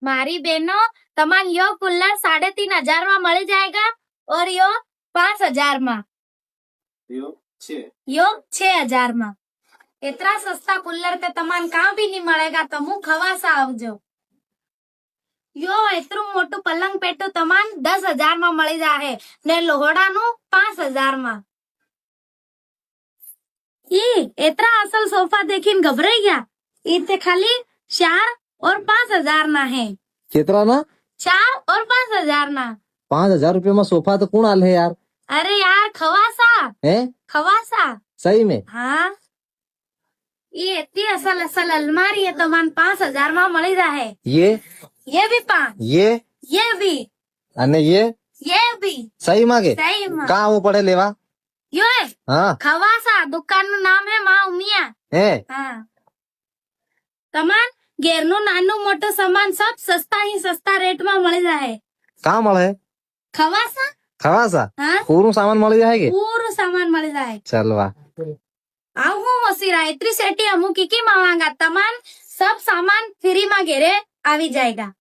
मारी बहनों तमान यो कूलर 3,500 में मिल जाएगा और यो 5,000 में, यो 6,000 में। इतना सस्ता कूलर ते तमान कहाँ भी नहीं मिलेगा। तमु खवासा आवजो। यो इतरू मोटू पलंग पेटू तमान 10,000 में मिल जाए ने लोहड़ा नु 5,000 में। इतना असल सोफा देखीन घबराई गया। इतने खाली 4 और 5,000 ना है। कितना ना? 4 और 5,000 ना। 5,000 रुपये में सोफा तो कौन आल है यार? अरे यार खवासा है, खवासा सही में। हाँ, ये इतनी असल असल अलमारी है तो मन 5,000 में मिल जाए। ये भी 5, ये भी अने ये भी सही मांगे। सही में कहाँ वो पड़े लेवा? यो है हाँ खवासा, दुकान नु नाम है माँ उमिया है। हाँ। तमान घेर नु नानू मोटो सामान सब सस्ता ही सस्ता रेट में मिल जाए। कहाँ मळे? खवासा खवासा हाँ, पूरा सामान मिल जाएगी। पूरा सामान मिल जाए। चल वाह। आऊ हूँ वसीरा इतनी सेठी हमू की मांगा तमान सब सामान फ्री में घेरे आवी जाएगा।